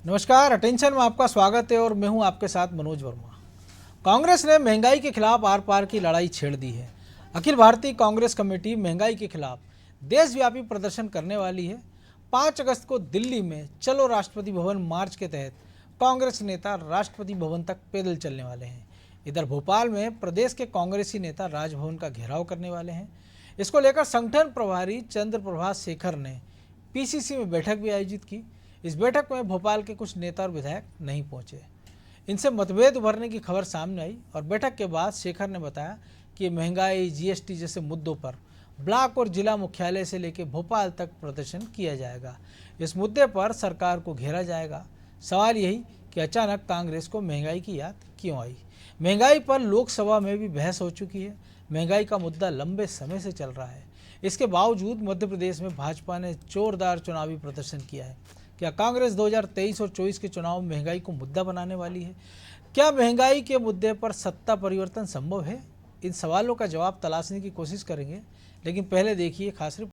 नमस्कार, अटेंशन में आपका स्वागत है और मैं हूं आपके साथ मनोज वर्मा। कांग्रेस ने महंगाई के खिलाफ आर पार की लड़ाई छेड़ दी है। अखिल भारतीय कांग्रेस कमेटी महंगाई के खिलाफ देशव्यापी प्रदर्शन करने वाली है। 5 अगस्त को दिल्ली में चलो राष्ट्रपति भवन मार्च के तहत कांग्रेस नेता राष्ट्रपति भवन तक पैदल चलने वाले हैं। इधर भोपाल में प्रदेश के कांग्रेसी नेता राजभवन का घेराव करने वाले हैं। इसको लेकर संगठन प्रभारी चंद्र प्रभाष शेखर ने पीसीसी में बैठक भी आयोजित की। इस बैठक में भोपाल के कुछ नेता और विधायक नहीं पहुंचे। इनसे मतभेद उभरने की खबर सामने आई और बैठक के बाद शेखर ने बताया कि महंगाई, जीएसटी जैसे मुद्दों पर ब्लॉक और जिला मुख्यालय से लेकर भोपाल तक प्रदर्शन किया जाएगा। इस मुद्दे पर सरकार को घेरा जाएगा। सवाल यही कि अचानक कांग्रेस को महंगाई की याद क्यों आई। महंगाई पर लोकसभा में भी बहस हो चुकी है। महंगाई का मुद्दा लंबे समय से चल रहा है। इसके बावजूद मध्य प्रदेश में भाजपा ने जोरदार चुनावी प्रदर्शन किया है। क्या कांग्रेस 2023 और 24 के चुनाव में महंगाई को मुद्दा बनाने वाली है? क्या महंगाई के मुद्दे पर सत्ता परिवर्तन संभव है? इन सवालों का जवाब तलाशने की कोशिश करेंगे, लेकिन पहले देखिए खास रिपोर्ट।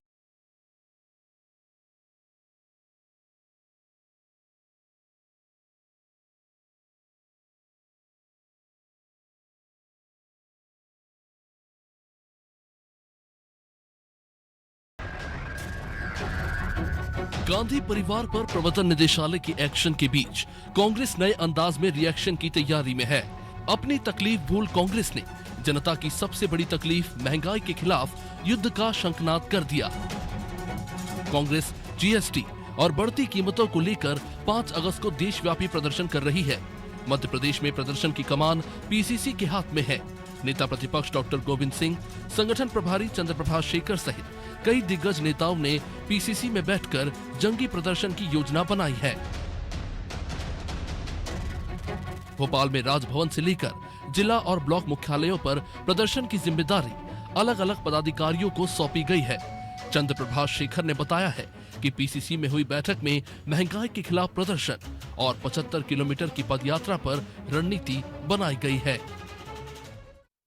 गांधी परिवार पर प्रवर्तन निदेशालय के एक्शन के बीच कांग्रेस नए अंदाज में रिएक्शन की तैयारी में है। अपनी तकलीफ भूल कांग्रेस ने जनता की सबसे बड़ी तकलीफ महंगाई के खिलाफ युद्ध का शंखनाद कर दिया। कांग्रेस जीएसटी और बढ़ती कीमतों को लेकर 5 अगस्त को देशव्यापी प्रदर्शन कर रही है। मध्य प्रदेश में प्रदर्शन की कमान पीसीसी के हाथ में है। नेता प्रतिपक्ष डॉक्टर गोविंद सिंह, संगठन प्रभारी चंद्र प्रभाष शेखर सहित कई दिग्गज नेताओं ने पीसीसी में बैठकर जंगी प्रदर्शन की योजना बनाई है। भोपाल में राजभवन से लेकर जिला और ब्लॉक मुख्यालयों पर प्रदर्शन की जिम्मेदारी अलग अलग पदाधिकारियों को सौंपी गई है। चंद्र प्रभाष शेखर ने बताया है कि पीसीसी में हुई बैठक में महंगाई के खिलाफ प्रदर्शन और 75 किलोमीटर की पदयात्रा पर रणनीति बनाई गई है।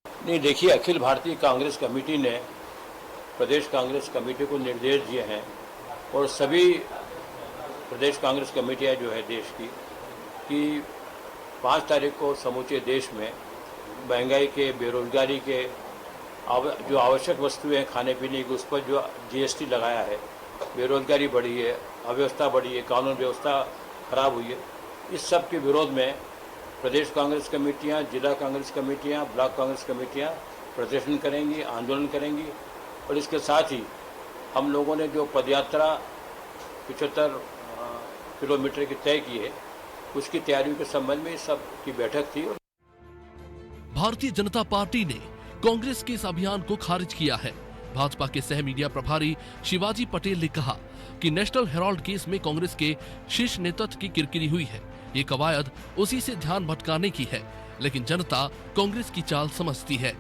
नहीं, देखिए, अखिल भारतीय कांग्रेस कमेटी ने प्रदेश कांग्रेस कमेटी को निर्देश दिए हैं और सभी प्रदेश कांग्रेस कमेटियां जो है देश की कि 5 तारीख को समूचे देश में महंगाई के, बेरोजगारी के, जो आवश्यक वस्तुएं हैं खाने पीने की, उस पर जो जीएसटी लगाया है, बेरोजगारी बढ़ी है, अव्यवस्था बढ़ी है, कानून व्यवस्था खराब हुई है, इस सब के विरोध में प्रदेश कांग्रेस कमेटियां, जिला कांग्रेस कमेटियां, ब्लॉक कांग्रेस कमेटियां प्रदर्शन करेंगी, आंदोलन करेंगी। और इसके साथ ही हम लोगों ने जो पदयात्रा 75 किलोमीटर की तय की है, उसकी तैयारियों के संबंध में सब की बैठक थी। भारतीय जनता पार्टी ने कांग्रेस के इस अभियान को खारिज किया है। भाजपा के सह मीडिया प्रभारी शिवाजी पटेल ने कहा कि नेशनल हेराल्ड केस में कांग्रेस के शीर्ष नेतृत्व की किरकिरी हुई है। ये कवायद उसी से ध्यान भटकाने की है, लेकिन जनता कांग्रेस की चाल समझती है।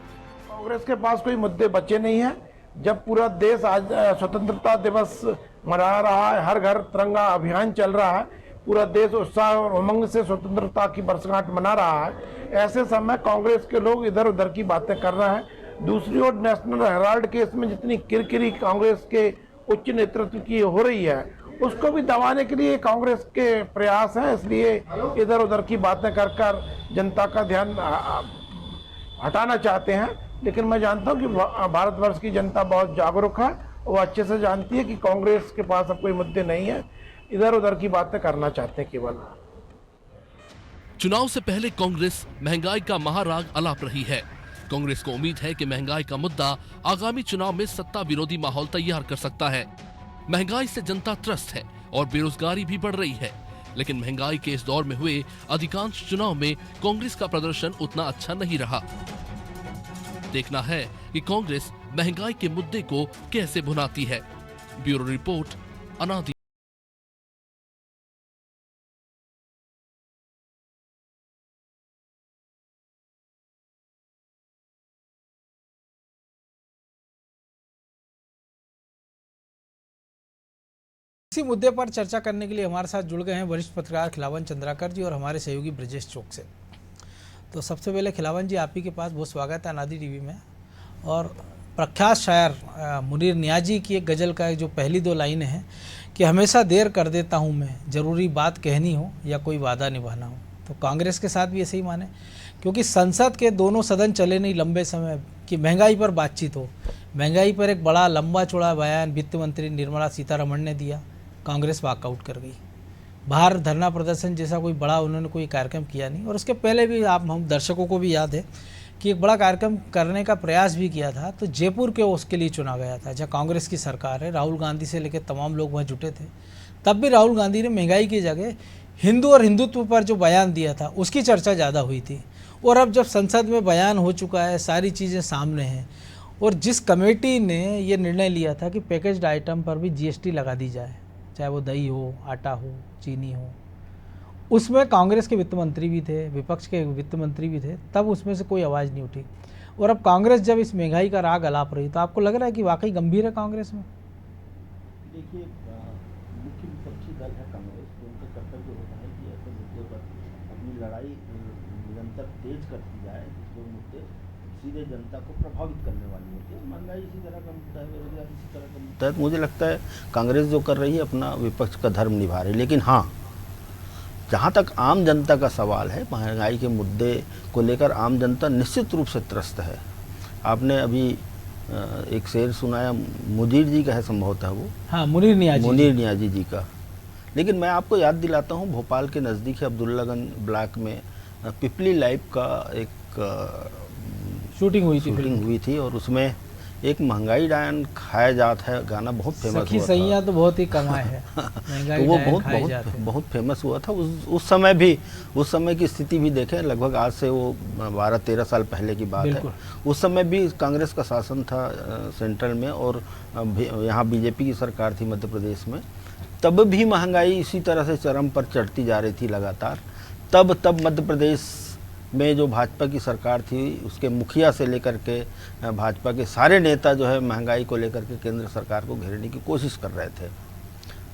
कांग्रेस के पास कोई मुद्दे बचे नहीं है। जब पूरा देश आज स्वतंत्रता दिवस मना रहा है, हर घर तिरंगा अभियान चल रहा है, पूरा देश उत्साह और उमंग से स्वतंत्रता की वर्षगांठ मना रहा है, ऐसे समय कांग्रेस के लोग इधर उधर की बातें कर रहे हैं। दूसरी ओर नेशनल हेराल्ड केस में जितनी किरकिरी कांग्रेस के उच्च नेतृत्व की हो रही है, उसको भी दबाने के लिए कांग्रेस के प्रयास हैं। इसलिए इधर उधर की बातें कर कर जनता का ध्यान हटाना चाहते हैं। लेकिन मैं जानता हूं कि भारतवर्ष की जनता बहुत जागरूक है, वो अच्छे से जानती है कि कांग्रेस के पास अब कोई मुद्दे नहीं है, इधर उधर की बातें करना चाहते हैं केवल। चुनाव से पहले कांग्रेस महंगाई का महाराग अलाप रही है। कांग्रेस को उम्मीद है कि महंगाई का मुद्दा आगामी चुनाव में सत्ता विरोधी माहौल तैयार कर सकता है। महंगाई से जनता त्रस्त है और बेरोजगारी भी बढ़ रही है, लेकिन महंगाई के इस दौर में हुए अधिकांश चुनाव में कांग्रेस का प्रदर्शन उतना अच्छा नहीं रहा। देखना है कि कांग्रेस महंगाई के मुद्दे को कैसे भुनाती है। ब्यूरो रिपोर्ट, अनादि। इसी मुद्दे पर चर्चा करने के लिए हमारे साथ जुड़ गए हैं वरिष्ठ पत्रकार खिलावन चंद्राकर जी और हमारे सहयोगी ब्रजेश चौक से। तो सबसे पहले खिलावन जी, आप ही के पास बहुत स्वागत है अनादि टीवी में। और प्रख्यात शायर मुनीर नियाजी की एक गज़ल का जो पहली 2 लाइनें हैं कि हमेशा देर कर देता हूँ मैं, ज़रूरी बात कहनी हो या कोई वादा निभाना हो। तो कांग्रेस के साथ भी ऐसे ही माने, क्योंकि संसद के दोनों सदन चले नहीं लंबे समय कि महंगाई पर बातचीत हो। महंगाई पर एक बड़ा लंबा चौड़ा बयान वित्त मंत्री निर्मला सीतारमण ने दिया, कांग्रेस वॉकआउट कर गई। बाहर धरना प्रदर्शन जैसा कोई बड़ा उन्होंने कोई कार्यक्रम किया नहीं। और उसके पहले भी हम दर्शकों को भी याद है कि एक बड़ा कार्यक्रम करने का प्रयास भी किया था, तो जयपुर के उसके लिए चुना गया था, जहाँ कांग्रेस की सरकार है, राहुल गांधी से लेकर तमाम लोग वहाँ जुटे थे। तब भी राहुल गांधी ने महंगाई की जगह हिंदू और हिंदुत्व पर जो बयान दिया था उसकी चर्चा ज़्यादा हुई थी। और अब जब संसद में बयान हो चुका है, सारी चीज़ें सामने हैं, और जिस कमेटी ने ये निर्णय लिया था कि पैकेज्ड आइटम पर भी जीएसटी लगा दी जाए, चाहे वो दही हो, आटा हो, चीनी हो, उसमें कांग्रेस के वित्त मंत्री भी थे, विपक्ष के वित्त मंत्री भी थे, तब उसमें से कोई आवाज़ नहीं उठी। और अब कांग्रेस जब इस महंगाई का राग अलाप रही, तो आपको लग रहा है कि वाकई गंभीर है कांग्रेस में? देखिए, मुख्य विपक्षी दल है कांग्रेस, तो उनका कर्तव्य होता है कि ऐसे मुद्दे पर अपनी लड़ाई निरंतर तेज करती जाए, जिसमें मुद्दे सीधे जनता को प्रभावित करने वाली होती है। महंगाई इसी तरह का मुद्दा है, बेरोजगारी इसी तरह का मुद्दा है। तो मुझे लगता है कांग्रेस जो कर रही है अपना विपक्ष का धर्म निभा रही है। लेकिन हाँ, जहाँ तक आम जनता का सवाल है, महंगाई के मुद्दे को लेकर आम जनता निश्चित रूप से त्रस्त है। आपने अभी एक शेर सुनाया, मुनीर जी का है संभवतः वो, हाँ, मुनीर नियाजी जी का। लेकिन मैं आपको याद दिलाता हूँ, भोपाल के नज़दीक है अब्दुल्लागंज ब्लॉक में पिपली लाइव का एक शूटिंग हुई थी और उसमें एक महंगाई डायन खाया जात है गाना बहुत फेमस हुआ था। सैया तो बहुत ही कमाए है। तो वो बहुत फेमस हुआ था। उस समय की स्थिति भी देखें, लगभग आज से वो 12-13 साल पहले की बात है। उस समय भी कांग्रेस का शासन था सेंट्रल में, और यहाँ बीजेपी की सरकार थी मध्य प्रदेश में। तब भी महंगाई इसी तरह से चरम पर चढ़ती जा रही थी लगातार। तब मध्य प्रदेश में जो भाजपा की सरकार थी, उसके मुखिया से लेकर के भाजपा के सारे नेता जो है महंगाई को लेकर के केंद्र सरकार को घेरने की कोशिश कर रहे थे।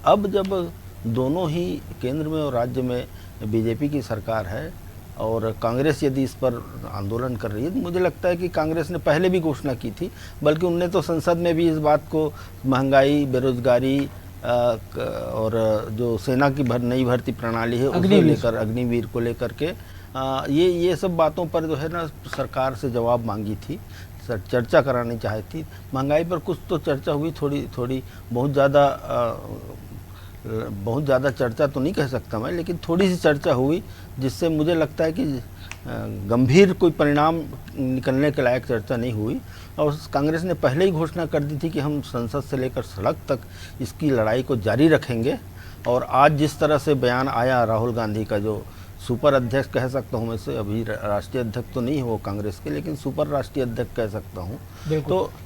अब जब दोनों ही केंद्र में और राज्य में बीजेपी की सरकार है और कांग्रेस यदि इस पर आंदोलन कर रही है, तो मुझे लगता है कि कांग्रेस ने पहले भी घोषणा की थी, बल्कि उनने तो संसद में भी इस बात को महंगाई, बेरोजगारी और जो सेना की नई भर्ती प्रणाली है उसको लेकर, अग्निवीर को लेकर के ये सब बातों पर जो है ना सरकार से जवाब मांगी थी, चर्चा करानी चाही थी। महंगाई पर कुछ तो चर्चा हुई, थोड़ी बहुत ज़्यादा चर्चा तो नहीं कह सकता मैं, लेकिन थोड़ी सी चर्चा हुई, जिससे मुझे लगता है कि गंभीर कोई परिणाम निकलने के लायक चर्चा नहीं हुई। और कांग्रेस ने पहले ही घोषणा कर दी थी कि हम संसद से लेकर सड़क तक इसकी लड़ाई को जारी रखेंगे। और आज जिस तरह से बयान आया राहुल गांधी का, जो सुपर अध्यक्ष कह सकता हूँ मैं से, अभी राष्ट्रीय अध्यक्ष तो नहीं है वो कांग्रेस के, लेकिन सुपर राष्ट्रीय अध्यक्ष कह सकता हूँ,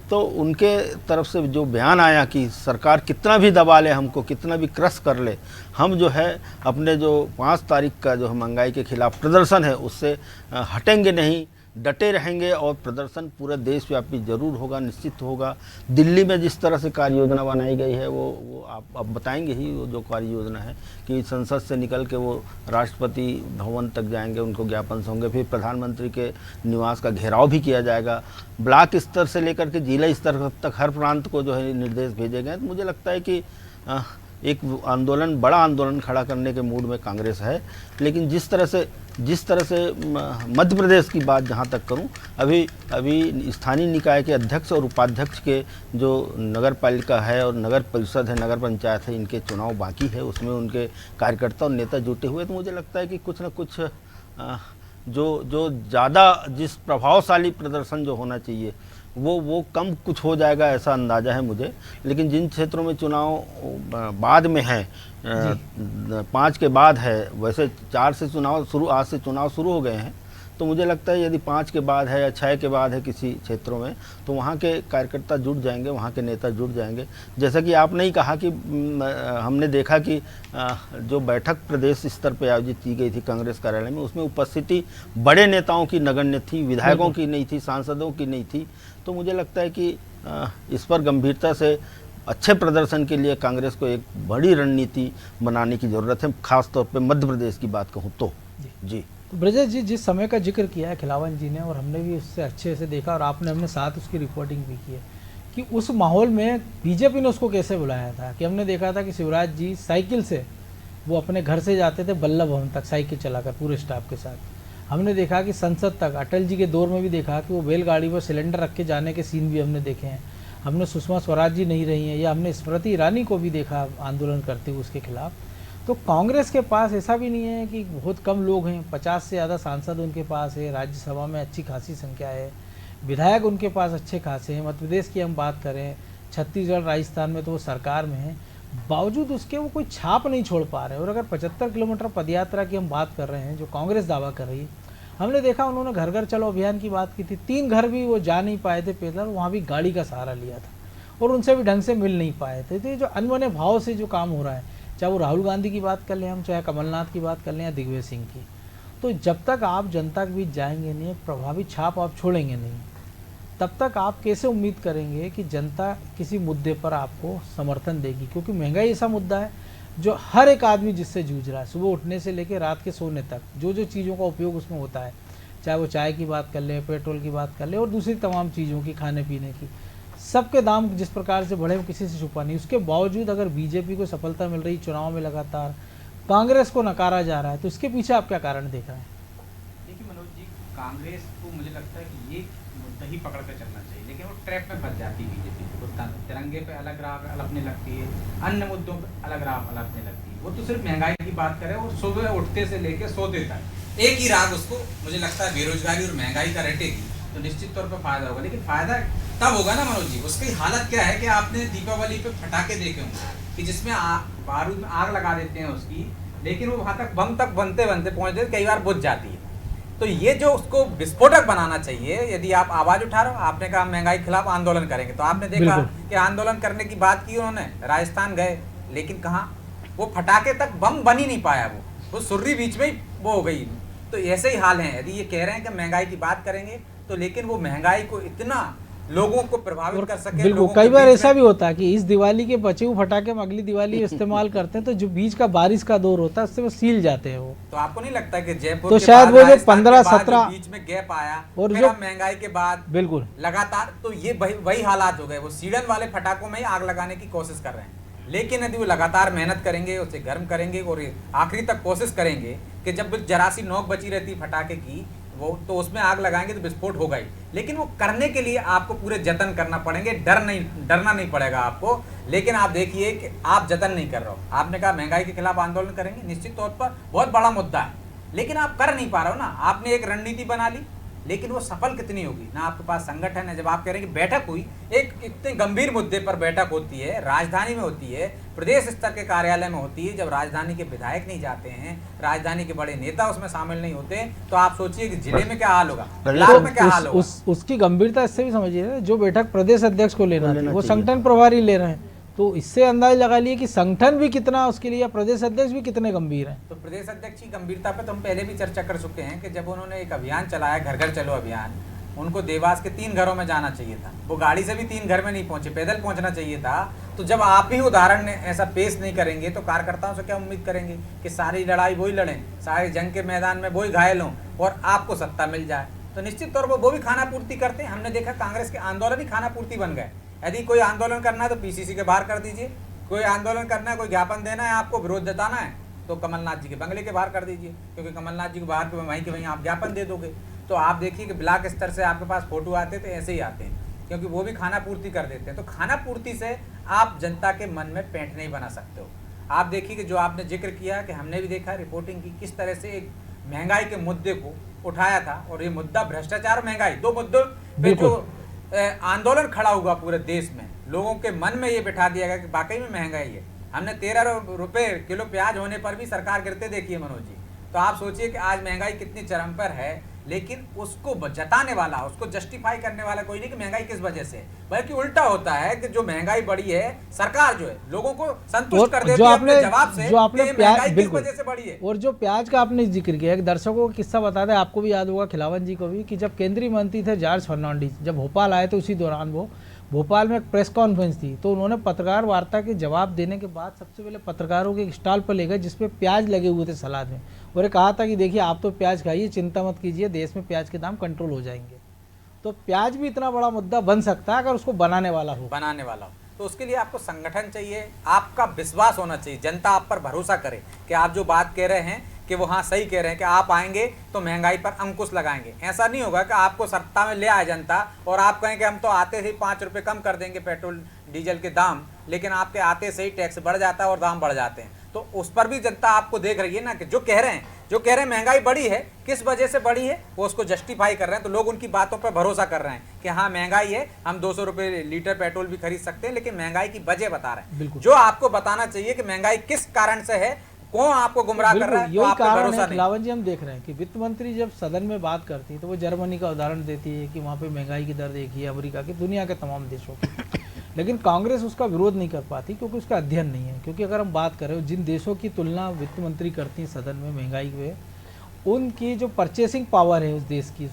तो उनके तरफ से जो बयान आया कि सरकार कितना भी दबा ले हमको, कितना भी क्रश कर ले, हम जो है अपने जो 5 तारीख का जो महंगाई के खिलाफ प्रदर्शन है उससे हटेंगे नहीं, डटे रहेंगे। और प्रदर्शन पूरे देशव्यापी जरूर होगा, निश्चित होगा। दिल्ली में जिस तरह से कार्य योजना बनाई गई है वो आप बताएंगे ही, वो जो कार्य योजना है कि संसद से निकल के वो राष्ट्रपति भवन तक जाएंगे, उनको ज्ञापन सौंगे, फिर प्रधानमंत्री के निवास का घेराव भी किया जाएगा, ब्लॉक स्तर से लेकर के जिला स्तर तक हर प्रांत को जो है निर्देश भेजे गए। तो मुझे लगता है कि एक आंदोलन, बड़ा आंदोलन खड़ा करने के मूड में कांग्रेस है। लेकिन जिस तरह से मध्य प्रदेश की बात जहाँ तक करूँ, अभी स्थानीय निकाय के अध्यक्ष और उपाध्यक्ष के जो नगर पालिका है और नगर परिषद है, नगर पंचायत है, इनके चुनाव बाकी है, उसमें उनके कार्यकर्ता और नेता जुटे हुए। तो मुझे लगता है कि कुछ न कुछ जो ज़्यादा जिस प्रभावशाली प्रदर्शन जो होना चाहिए वो कम कुछ हो जाएगा, ऐसा अंदाज़ा है मुझे। लेकिन जिन क्षेत्रों में चुनाव बाद में है, 5 के बाद है, वैसे 4 से चुनाव शुरू, आज से चुनाव शुरू हो गए हैं, तो मुझे लगता है यदि 5 के बाद है या 6 के बाद है किसी क्षेत्रों में, तो वहाँ के कार्यकर्ता जुट जाएंगे, वहाँ के नेता जुट जाएंगे। जैसा कि आपने ही कहा कि हमने देखा कि जो बैठक प्रदेश स्तर पर आयोजित की गई थी कांग्रेस कार्यालय में, उसमें उपस्थिति बड़े नेताओं की नगण्य थी, विधायकों की नहीं थी, सांसदों की नहीं थी। तो मुझे लगता है कि इस पर गंभीरता से अच्छे प्रदर्शन के लिए कांग्रेस को एक बड़ी रणनीति बनाने की ज़रूरत है, खासतौर पे मध्य प्रदेश की बात कहूँ तो। जी ब्रजेश जी, जिस समय का जिक्र किया है खिलावन जी ने, और हमने भी उससे अच्छे से देखा और आपने हमने साथ उसकी रिपोर्टिंग भी की है कि उस माहौल में बीजेपी ने उसको कैसे बुलाया था। कि हमने देखा था कि शिवराज जी साइकिल से वो अपने घर से जाते थे बल्लभ भवन तक साइकिल चलाकर पूरे स्टाफ के साथ। हमने देखा कि संसद तक अटल जी के दौर में भी देखा कि वो बैलगाड़ी पर सिलेंडर रख के जाने के सीन भी हमने देखे हैं। हमने सुषमा स्वराज जी नहीं रही हैं, या हमने स्मृति ईरानी को भी देखा आंदोलन करते हुए उसके खिलाफ। तो कांग्रेस के पास ऐसा भी नहीं है कि बहुत कम लोग हैं, 50 से ज़्यादा सांसद उनके पास है, राज्यसभा में अच्छी खासी संख्या है, विधायक उनके पास अच्छे खासे हैं। मध्य प्रदेश की हम बात करें, छत्तीसगढ़ राजस्थान में तो वो सरकार में है, बावजूद उसके वो कोई छाप नहीं छोड़ पा रहे। और अगर 75 किलोमीटर पदयात्रा की हम बात कर रहे हैं जो कांग्रेस दावा कर रही है, हमने देखा उन्होंने घर घर चलो अभियान की बात की थी, 3 घर भी वो जा नहीं पाए थे पैदल, वहाँ भी गाड़ी का सहारा लिया था और उनसे भी ढंग से मिल नहीं पाए थे। तो ये जो अनबने भाव से जो काम हो रहा है, चाहे वो राहुल गांधी की बात कर लें हम, चाहे कमलनाथ की बात कर लें या दिग्विजय सिंह की, तो जब तक आप जनता के बीच जाएंगे नहीं, प्रभावी छाप आप छोड़ेंगे नहीं, तब तक आप कैसे उम्मीद करेंगे कि जनता किसी मुद्दे पर आपको समर्थन देगी। क्योंकि महंगाई ऐसा मुद्दा है जो हर एक आदमी जिससे जूझ रहा है, सुबह उठने से लेकर रात के सोने तक जो जो चीज़ों का उपयोग उसमें होता है, चाहे वो चाय की बात कर ले, पेट्रोल की बात कर ले और दूसरी तमाम चीज़ों की, खाने पीने की, सबके दाम जिस प्रकार से बढ़े वो किसी से छुपा नहीं। उसके बावजूद अगर बीजेपी को सफलता मिल रही चुनाव में, लगातार कांग्रेस को नकारा जा रहा है, तो इसके पीछे आप क्या कारण देख रहे हैं? देखिए मनोज जी, कांग्रेस को मुझे लगता है कि ये मुद्दा ही पकड़ कर चलना चाहिए, लेकिन वो ट्रैप में फंस जाती है बीजेपी। तिरंगे पे अलग राह अलपने लगती है, अन्य मुद्दों पे अलग राह अलपने लगती है। वो तो सिर्फ महंगाई की बात करे और सुबह उठते से लेकर सोते तक एक ही राग उसको मुझे लगता है बेरोजगारी और महंगाई का रटेगी, तो निश्चित तौर पर फायदा होगा। लेकिन फायदा तब होगा ना मनोज जी, उसकी हालत क्या है कि आपने दीपावली पे फटाके देखे होंगे कि जिसमें बारूद में आग लगा देते हैं उसकी, लेकिन वो वहां तक बम तक बनते बनते पहुंचते कई बार बुझ जाती है। तो ये जो उसको विस्फोटक बनाना चाहिए, यदि आप आवाज उठा रहे हो, आपने कहा महंगाई के खिलाफ आंदोलन करेंगे, तो आपने देखा कि आंदोलन करने की बात की उन्होंने, राजस्थान गए, लेकिन कहाँ वो फटाके तक बम बन ही नहीं पाया, वो सुर्री बीच में ही वो हो गई। तो ऐसे ही हाल है, यदि ये कह रहे हैं कि महंगाई की बात करेंगे, तो लेकिन वो महंगाई को इतना लोगों को प्रभावित कर सके। बिल्कुल, कई बार ऐसा भी होता है कि इस दिवाली के बचे हुए फटाके हम अगली दिवाली इस्तेमाल करते हैं, तो जो बीच का बारिश का दौर होता है उससे वो सील जाते हैं वो। तो आपको नहीं लगता कि जयपुर तो के शायद बाद वो जो राजस्थान के 15-17 बाद बीच में गैप आया और फिर जो महंगाई के बाद बिल्कुल लगातार, तो ये वही हालात हो गए। वो सीडन वाले फटाकों में ही आग लगाने की कोशिश कर रहे हैं, लेकिन यदि वो लगातार मेहनत करेंगे, उसे गर्म करेंगे और आखिरी तक कोशिश करेंगे कि जब जरा सी नोक बची रहती फटाके की, वो तो उसमें आग लगाएंगे तो विस्फोट होगा ही। लेकिन वो करने के लिए आपको पूरे जतन करना पड़ेंगे, डरना नहीं पड़ेगा आपको। लेकिन आप देखिए कि आप जतन नहीं कर रहे हो। आपने कहा महंगाई के खिलाफ आंदोलन करेंगे, निश्चित तौर पर बहुत बड़ा मुद्दा है, लेकिन आप कर नहीं पा रहे हो ना। आपने एक रणनीति बना ली, लेकिन वो सफल कितनी होगी ना, आपके पास संगठन है। जब आप कह रहे हैं कि बैठक हुई, एक इतने गंभीर मुद्दे पर बैठक होती है, राजधानी में होती है, प्रदेश स्तर के कार्यालय में होती है, जब राजधानी के विधायक नहीं जाते हैं, राजधानी के बड़े नेता उसमें शामिल नहीं होते, तो आप सोचिए कि जिले में क्या हाल होगा, ब्लॉक में क्या हाल होगा। उसकी गंभीरता इससे भी समझिए, जो बैठक प्रदेश अध्यक्ष को लेना थी वो संगठन प्रभारी ले रहे हैं, तो इससे अंदाज लगा लिए कि संगठन भी कितना उसके लिए, प्रदेश अध्यक्ष भी कितने गंभीर हैं। तो प्रदेश अध्यक्ष की गंभीरता पे तो हम पहले भी चर्चा कर चुके हैं कि जब उन्होंने एक अभियान चलाया, घर घर चलो अभियान, उनको देवास के 3 घरों में जाना चाहिए था, वो गाड़ी से भी 3 घर में नहीं पहुंचे, पैदल पहुंचना चाहिए था। तो जब आप ही उदाहरण ऐसा पेश नहीं करेंगे तो कार्यकर्ताओं से क्या उम्मीद करेंगे कि सारी लड़ाई वही लड़ें, सारी जंग के मैदान में वही घायल हों और आपको सत्ता मिल जाए। तो निश्चित तौर पर वो भी खाना पूर्ति करते हैं। हमने देखा कांग्रेस के आंदोलन ही खाना पूर्ति बन गए। यदि कोई आंदोलन करना है तो पीसीसी के बाहर कर दीजिए, कोई आंदोलन करना है, कोई ज्ञापन देना है, आपको विरोध जताना है, तो कमलनाथ जी के बंगले के बाहर कर दीजिए, क्योंकि कमलनाथ जी को बाहर के वहीं के वहीं आप ज्ञापन दे दोगे। तो आप देखिए कि ब्लॉक स्तर से आपके पास फोटो आते थे, ऐसे ही आते हैं, क्योंकि वो भी खाना पूर्ति कर देते हैं। तो खाना पूर्ति से आप जनता के मन में पैंठ नहीं बना सकते हो। आप देखिए कि जो आपने जिक्र किया कि हमने भी देखा, रिपोर्टिंग की, किस तरह से एक महंगाई के मुद्दे को उठाया था, और ये मुद्दा भ्रष्टाचार और महंगाई, 2 मुद्दों पे जो आंदोलन खड़ा हुआ पूरे देश में, लोगों के मन में ये बिठा दिया गया कि वाकई में महंगाई है। हमने 13 रुपए किलो प्याज होने पर भी सरकार गिरते देखी है मनोज जी। तो आप सोचिए कि आज महंगाई कितनी चरम पर है, लेकिन उसको जताने वाला, उसको जस्टिफाई करने वाला कोई नहीं कि महंगाई किस वजह से, बल्कि उल्टा होता है कि जो महंगाई बढ़ी है, सरकार जो है लोगों को संतुष्ट कर देती है अपने जवाब से, जो आपने महंगाई किस वजह से बढ़ी है। और जो प्याज का आपने जिक्र किया, एक दर्शकों को किस्सा बता दें, आपको भी याद होगा, खिलावन जी को भी, कि जब केंद्रीय मंत्री थे जॉर्ज फर्नांडीज, जब भोपाल आए थे, उसी दौरान वो भोपाल में एक प्रेस कॉन्फ्रेंस थी, तो उन्होंने पत्रकार वार्ता के जवाब देने के बाद सबसे पहले पत्रकारों के एक स्टॉल पर ले गए जिसपे प्याज लगे हुए थे सलाद में, और कहा था कि देखिए आप तो प्याज खाइए, चिंता मत कीजिए, देश में प्याज के दाम कंट्रोल हो जाएंगे। तो प्याज भी इतना बड़ा मुद्दा बन सकता है अगर उसको बनाने वाला हो। तो उसके लिए आपको संगठन चाहिए, आपका विश्वास होना चाहिए, जनता आप पर भरोसा करे कि आप जो बात कह रहे हैं कि वो हाँ सही कह रहे हैं कि आप आएंगे तो महंगाई पर अंकुश लगाएंगे। ऐसा नहीं होगा कि आपको सत्ता में ले आए जनता और आप कहें कि हम तो आते ही 5 रुपये कम कर देंगे पेट्रोल डीजल के दाम, लेकिन आपके आते से ही टैक्स बढ़ जाता है और दाम बढ़ जाते हैं। तो उस पर भी जनता आपको देख रही है ना कि जो कह रहे हैं महंगाई बढ़ी है, किस वजह से बढ़ी है वो उसको जस्टिफाई कर रहे हैं। तो लोग उनकी बातों पर भरोसा कर रहे हैं कि हाँ महंगाई है, हम 200 रुपये लीटर पेट्रोल भी खरीद सकते हैं, लेकिन महंगाई की वजह बता रहे हैं। जो आपको बताना चाहिए कि महंगाई किस कारण से है, कौन आपको गुमराह कर रहा है, तो यही आप पे कारण भरोसा है। नहीं। खिलावन जी, हम देख रहे हैं कि वित्त मंत्री जब सदन में बात करती है तो वो जर्मनी का उदाहरण देती है कि वहाँ पे महंगाई की दर देखिए, अमेरिका की, दुनिया के तमाम देशों की, लेकिन कांग्रेस उसका विरोध नहीं कर पाती क्योंकि उसका अध्ययन नहीं है। क्योंकि अगर हम बात करें जिन देशों की तुलना वित्त मंत्री करती हैं सदन में महंगाई में, उनकी जो परचेसिंग पावर है उस देश की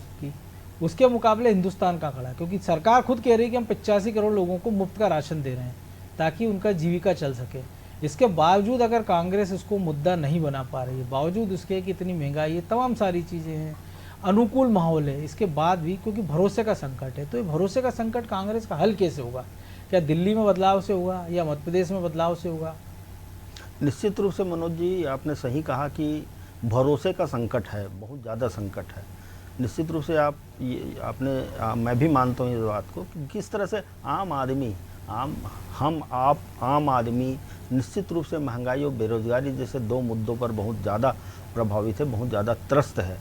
उसके मुकाबले हिंदुस्तान का खड़ा है। क्योंकि सरकार खुद कह रही है कि हम 85 करोड़ लोगों को मुफ्त का राशन दे रहे हैं ताकि उनका जीविका चल सके। इसके बावजूद अगर कांग्रेस इसको मुद्दा नहीं बना पा रही है, बावजूद उसके कि इतनी महंगाई है, तमाम सारी चीज़ें हैं, अनुकूल माहौल है, इसके बाद भी क्योंकि भरोसे का संकट है, तो ये भरोसे का संकट कांग्रेस का हल कैसे होगा? क्या दिल्ली में बदलाव से होगा या मध्य प्रदेश में बदलाव से होगा? निश्चित रूप से मनोज जी, आपने सही कहा कि भरोसे का संकट है, बहुत ज़्यादा संकट है। निश्चित रूप से मैं भी मानता हूँ इस बात को कि किस तरह से आम आदमी निश्चित रूप से महंगाई और बेरोजगारी जैसे दो मुद्दों पर बहुत ज़्यादा प्रभावित है, बहुत ज़्यादा त्रस्त है।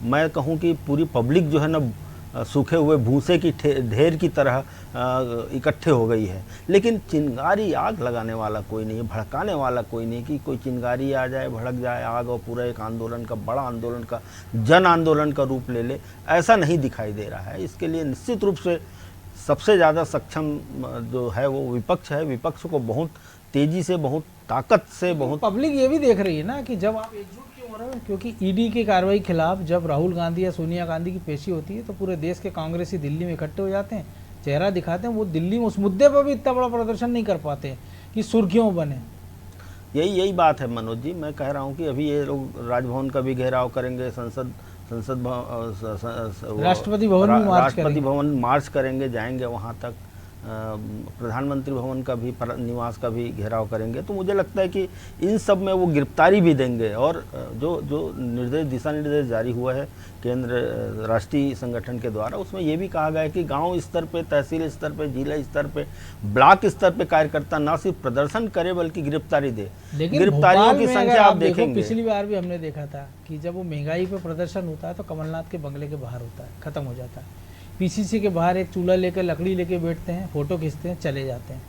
मैं कहूँ कि पूरी पब्लिक जो है ना सूखे हुए भूसे की ढेर की तरह इकट्ठे हो गई है, लेकिन चिंगारी आग लगाने वाला कोई नहीं है, भड़काने वाला कोई नहीं कि कोई चिंगारी आ जाए, भड़क जाए आग और पूरा एक आंदोलन का, बड़ा आंदोलन का, जन आंदोलन का रूप ले ले, ऐसा नहीं दिखाई दे रहा है। इसके लिए निश्चित रूप से सबसे ज़्यादा सक्षम जो है वो विपक्ष है। विपक्ष को बहुत तेज़ी से, बहुत ताकत से, बहुत पब्लिक ये भी देख रही है ना कि जब आप एकजुट क्यों हो रहे हो, क्योंकि ईडी की कार्रवाई के खिलाफ जब राहुल गांधी या सोनिया गांधी की पेशी होती है तो पूरे देश के कांग्रेसी दिल्ली में इकट्ठे हो जाते हैं, चेहरा दिखाते हैं। वो दिल्ली में उस मुद्दे पर भी इतना बड़ा प्रदर्शन नहीं कर पाते कि सुर्खियों बने। यही बात है मनोज जी, मैं कह रहा हूँ कि अभी ये लोग राजभवन का भी घेराव करेंगे, राष्ट्रपति भवन मार्च करेंगे, जाएंगे वहाँ तक, प्रधानमंत्री भवन का भी, निवास का भी घेराव करेंगे। तो मुझे लगता है कि इन सब में वो गिरफ्तारी भी देंगे। और जो निर्देश, दिशा निर्देश जारी हुआ है केंद्र राष्ट्रीय संगठन के द्वारा, उसमें ये भी कहा गया है कि गांव स्तर पे, तहसील स्तर पे, जिला स्तर पे, ब्लॉक स्तर पे कार्यकर्ता ना सिर्फ प्रदर्शन करे बल्कि गिरफ्तारी दे। लेकिन गिरफ्तारियों की संख्या आप देखेंगे, पिछली बार भी हमने देखा था कि जब वो महंगाई पे प्रदर्शन होता है तो कमलनाथ के बंगले के बाहर होता है, खत्म हो जाता है। पीसीसी के बाहर एक चूल्हा लेकर, लकड़ी लेके बैठते हैं, फोटो खींचते हैं, चले जाते हैं,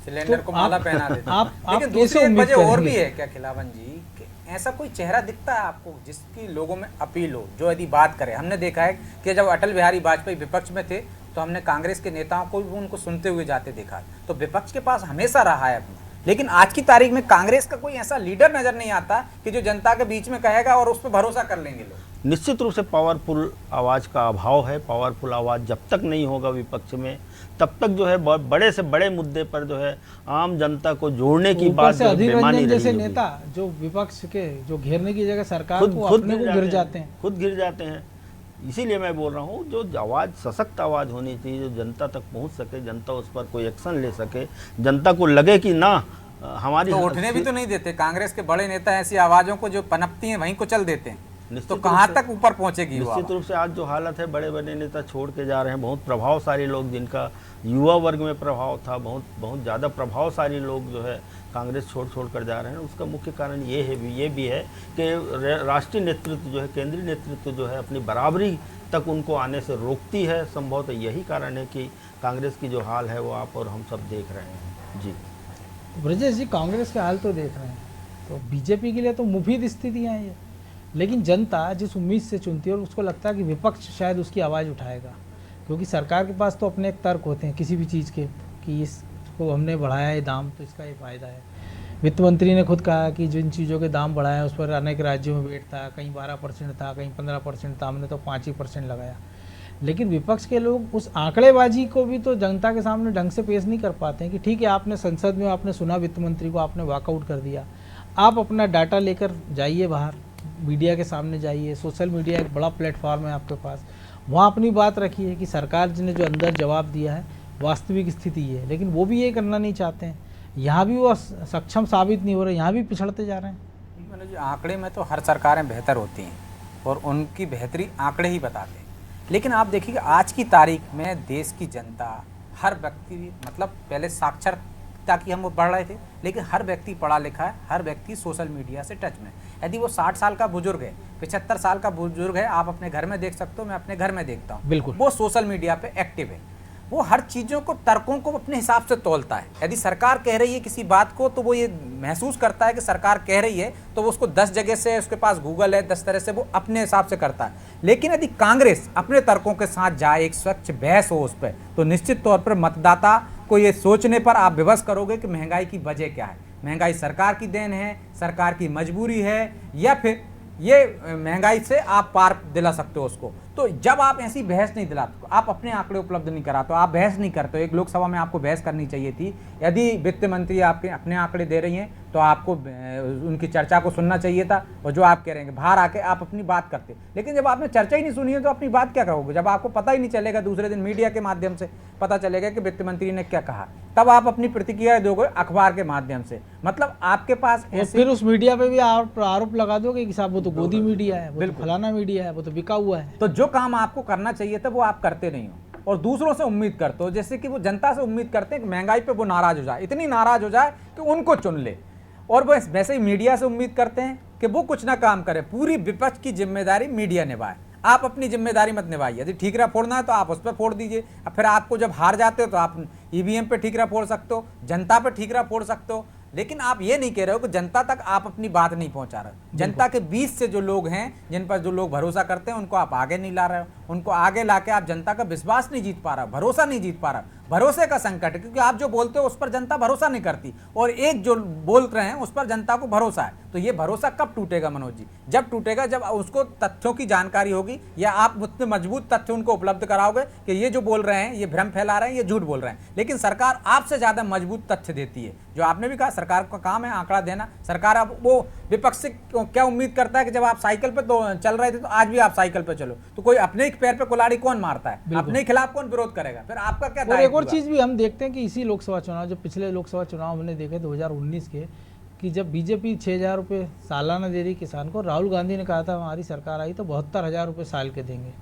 सिलेंडर तो को माला पहना देते हैं। आप लेकिन कैसे दूसरी एक उम्मीद वजह और करेंगे? भी है क्या खिलावन जी, कि ऐसा कोई चेहरा दिखता है आपको जिसकी लोगों में अपील हो, जो यदि बात करे? हमने देखा है कि जब अटल बिहारी वाजपेयी विपक्ष में थे तो हमने कांग्रेस के नेताओं को भी उनको सुनते हुए जाते देखा। तो विपक्ष के पास हमेशा रहा है अपना, लेकिन आज की तारीख में कांग्रेस का कोई ऐसा लीडर नजर नहीं आता कि जो जनता के बीच में कहेगा और उस पर भरोसा कर लेंगे लोग। निश्चित रूप से पावरफुल आवाज़ का अभाव है। पावरफुल आवाज़ जब तक नहीं होगा विपक्ष में, तब तक जो है बड़े से बड़े मुद्दे पर जो है आम जनता को जोड़ने की बात से अधीर रंजन जैसे होगी। नेता जो विपक्ष के जो घेरने की जगह सरकार को अपने को गिर जाते हैं, खुद गिर जाते हैं। इसीलिए मैं बोल रहा हूँ, जो आवाज़, सशक्त आवाज़ होनी चाहिए, जो जनता तक पहुँच सके, जनता उस पर कोई एक्शन ले सके, जनता को लगे कि ना हमारी, तो उठने भी तो नहीं देते कांग्रेस के बड़े नेता, ऐसी आवाजों को जो पनपती हैं वहीं को चल देते हैं। तो कहाँ तक ऊपर पहुंचेगी? निश्चित रूप से आज जो हालत है, बड़े बड़े नेता छोड़ के जा रहे हैं, बहुत प्रभावशाली लोग, जिनका युवा वर्ग में प्रभाव था, बहुत ज़्यादा प्रभावशाली लोग जो है कांग्रेस छोड़ कर जा रहे हैं। उसका मुख्य कारण ये भी है कि राष्ट्रीय नेतृत्व जो है, केंद्रीय नेतृत्व जो है, अपनी बराबरी तक उनको आने से रोकती है। संभवतः यही कारण है कि कांग्रेस की जो हाल है वो आप और हम सब देख रहे हैं। जी ब्रजेश जी, कांग्रेस के हाल तो देख रहे हैं, तो बीजेपी के लिए तो मुफीद स्थितियाँ हैं ये, लेकिन जनता जिस उम्मीद से चुनती है और उसको लगता है कि विपक्ष शायद उसकी आवाज़ उठाएगा, क्योंकि सरकार के पास तो अपने एक तर्क होते हैं किसी भी चीज़ के कि इसको हमने बढ़ाया है दाम तो इसका ये फ़ायदा है। वित्त मंत्री ने खुद कहा कि जिन चीज़ों के दाम बढ़ाए हैं उस पर अनेक राज्यों में वेट था, कहीं 12% था, कहीं 15% था, हमने तो 5% लगाया। लेकिन विपक्ष के लोग उस आंकड़ेबाजी को भी तो जनता के सामने ढंग से पेश नहीं कर पाते हैं कि ठीक है, आपने संसद में आपने सुना वित्त मंत्री को, आपने वॉकआउट कर दिया, आप अपना डाटा लेकर जाइए बाहर, मीडिया के सामने जाइए, सोशल मीडिया एक बड़ा प्लेटफॉर्म है आपके पास, वहाँ अपनी बात रखिए कि सरकार ने जो अंदर जवाब दिया है वास्तविक स्थिति ये है, लेकिन वो भी ये करना नहीं चाहते हैं। यहाँ भी वो सक्षम साबित नहीं हो रहे, यहाँ भी पिछड़ते जा रहे हैं। मनोज जी, आंकड़े में तो हर सरकारें बेहतर होती हैं और उनकी बेहतरी आंकड़े ही बताते हैं, लेकिन आप देखिए आज की तारीख में देश की जनता, हर व्यक्ति, मतलब पहले साक्षरता की हम बढ़ रहे थे, लेकिन हर व्यक्ति पढ़ा लिखा है, हर व्यक्ति सोशल मीडिया से टच में। यदि वो 60 साल का बुजुर्ग है, 75 साल का बुजुर्ग है, आप अपने घर में देख सकते हो, मैं अपने घर में देखता हूँ, बिल्कुल, वो सोशल मीडिया पे एक्टिव है। वो हर चीज़ों को, तर्कों को अपने हिसाब से तोलता है। यदि सरकार कह रही है किसी बात को, तो वो ये महसूस करता है कि सरकार कह रही है, तो वो उसको 10 जगह से, उसके पास गूगल है, 10 तरह से वो अपने हिसाब से करता है। लेकिन यदि कांग्रेस अपने तर्कों के साथ जाए, एक स्वच्छ बहस हो उस पर, तो निश्चित तौर पर मतदाता को ये सोचने पर आप विवश करोगे कि महंगाई की वजह क्या है। महंगाई सरकार की देन है, सरकार की मजबूरी है, या फिर ये महंगाई से आप पार दिला सकते हो उसको। तो जब आप ऐसी बहस नहीं दिलाते, आप अपने आंकड़े उपलब्ध नहीं कराते, आप बहस नहीं करते हो। एक लोकसभा में आपको बहस करनी चाहिए थी। यदि वित्त मंत्री आपके अपने आंकड़े दे रही हैं, तो आपको उनकी चर्चा को सुनना चाहिए था, और जो आप कह रहे हैं बाहर आके आप अपनी बात करते। लेकिन जब आपने चर्चा ही नहीं सुनी है, तो अपनी बात क्या करोगे? जब आपको पता ही नहीं चलेगा, दूसरे दिन मीडिया के माध्यम से पता चलेगा कि वित्त मंत्री ने क्या कहा, तब आप अपनी प्रतिक्रिया दोगे अखबार के माध्यम से। मतलब आपके पास फिर उस मीडिया पे भी आरोप लगा दोगे कि साहब वो तो गोदी मीडिया है, वो तो फलाना मीडिया है, वो तो बिका हुआ है। तो जो काम आपको करना चाहिए था वो आप करते नहीं हो, और दूसरों से उम्मीद करते हो। जैसे कि वो जनता से उम्मीद करते हैं कि महंगाई पे वो नाराज हो जाए, इतनी नाराज हो जाए कि उनको चुन ले, और वो वैसे ही मीडिया से उम्मीद करते हैं कि वो कुछ ना काम करे। पूरी विपक्ष की जिम्मेदारी मीडिया निभाए, आप अपनी जिम्मेदारी मत निभाइए। यदि ठीकरा फोड़ना है तो आप उस पर फोड़ दीजिए। अब फिर आपको जब हार जाते हो तो आप ईवीएम पे ठीकरा फोड़ सकते हो, जनता पे ठीकरा फोड़ सकते हो, लेकिन आप ये नहीं कह रहे हो कि जनता तक आप अपनी बात नहीं पहुंचा रहे। जनता के बीच से जो लोग हैं, जिन पर जो लोग भरोसा करते हैं, उनको आप आगे नहीं ला रहे हो। उनको आगे लाके आप जनता का विश्वास नहीं जीत पा रहे हो, भरोसा नहीं जीत पा रहा। भरोसे का संकट है, क्योंकि आप जो बोलते हो उस पर जनता भरोसा नहीं करती, और एक जो बोल रहे हैं उस पर जनता को भरोसा है। तो ये भरोसा कब टूटेगा मनोज जी? जब टूटेगा जब उसको तथ्यों की जानकारी होगी, या आप उतने मजबूत तथ्य उनको उपलब्ध कराओगे कि ये जो बोल रहे हैं ये भ्रम फैला रहे हैं, ये झूठ बोल रहे हैं। लेकिन सरकार आपसे ज्यादा मजबूत तथ्य देती है। जो आपने भी कहा, सरकार का काम है आंकड़ा देना। सरकार अब वो विपक्ष से क्या उम्मीद करता है कि जब आप साइकिल पे तो चल रहे थे, तो आज भी आप साइकिल पे चलो। तो कोई अपने ही पैर पे कुल्हाड़ी कौन मारता है? अपने खिलाफ कौन विरोध करेगा? फिर आपका क्या और एक और चीज भी हम देखते हैं कि इसी लोकसभा चुनाव, जो पिछले लोकसभा चुनाव हमने देखे 2019 के, कि जब बीजेपी 6,000 रुपये सालाना दे रही किसान को, राहुल गांधी ने कहा था हमारी सरकार आई तो 72,000 रुपये साल के देंगे।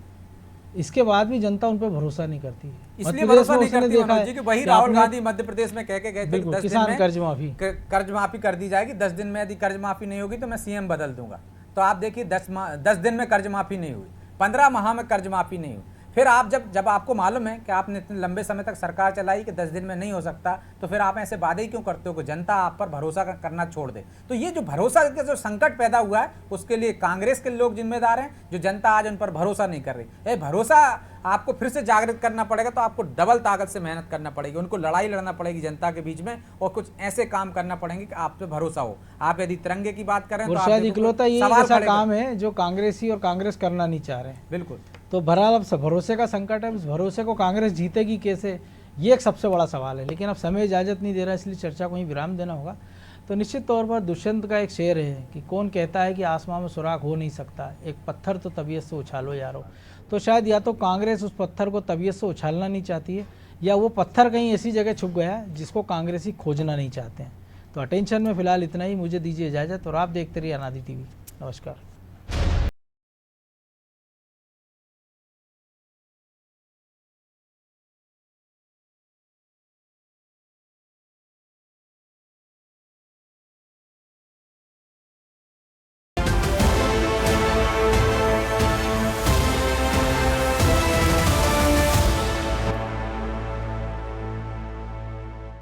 इसके बाद भी जनता उन पर भरोसा नहीं करती है। इसलिए भरोसा नहीं करती मनोज जी कि वही राहुल गांधी मध्य प्रदेश में कह के गए थे कि किसान कर्ज माफी कर दी जाएगी। 10 दिन में यदि कर्ज माफी नहीं होगी तो मैं सीएम बदल दूंगा। तो आप देखिए 10 दिन में कर्ज माफी नहीं हुई, 15 माह में कर्ज माफी नहीं हुई। फिर आप जब आपको मालूम है कि आपने इतने लंबे समय तक सरकार चलाई कि 10 दिन में नहीं हो सकता, तो फिर आप ऐसे वादे क्यों करते हो कि जनता आप पर भरोसा करना छोड़ दे? तो ये जो भरोसा का जो संकट पैदा हुआ है, उसके लिए कांग्रेस के लोग जिम्मेदार हैं, जो जनता आज उन पर भरोसा नहीं कर रही है। भरोसा आपको फिर से जागृत करना पड़ेगा, तो आपको डबल ताकत से मेहनत करना पड़ेगी, उनको लड़ाई लड़ना पड़ेगी जनता के बीच में, और कुछ ऐसे काम करना पड़ेंगे कि आप पे भरोसा हो। आप यदि तिरंगे की बात करें तो शायद इकलौता ये ऐसा काम है जो कांग्रेसी और कांग्रेस करना नहीं चाह रहे हैं। बिल्कुल। तो बहरहाल अब भरोसे का संकट है, उस भरोसे को कांग्रेस जीतेगी कैसे, ये एक सबसे बड़ा सवाल है। लेकिन अब समय इजाज़त नहीं दे रहा, इसलिए चर्चा को ही विराम देना होगा। तो निश्चित तौर पर दुष्यंत का एक शेर है कि कौन कहता है कि आसमां में सुराख हो नहीं सकता, एक पत्थर तो तबीयत से उछालो यारो। तो शायद या तो कांग्रेस उस पत्थर को तबीयत से उछालना नहीं चाहती है, या वो पत्थर कहीं ऐसी जगह छुप गया है जिसको कांग्रेसी खोजना नहीं चाहते हैं। तो अटेंशन में फिलहाल इतना ही, मुझे दीजिए इजाज़त, और आप देखते रहिए अनादि टीवी। नमस्कार।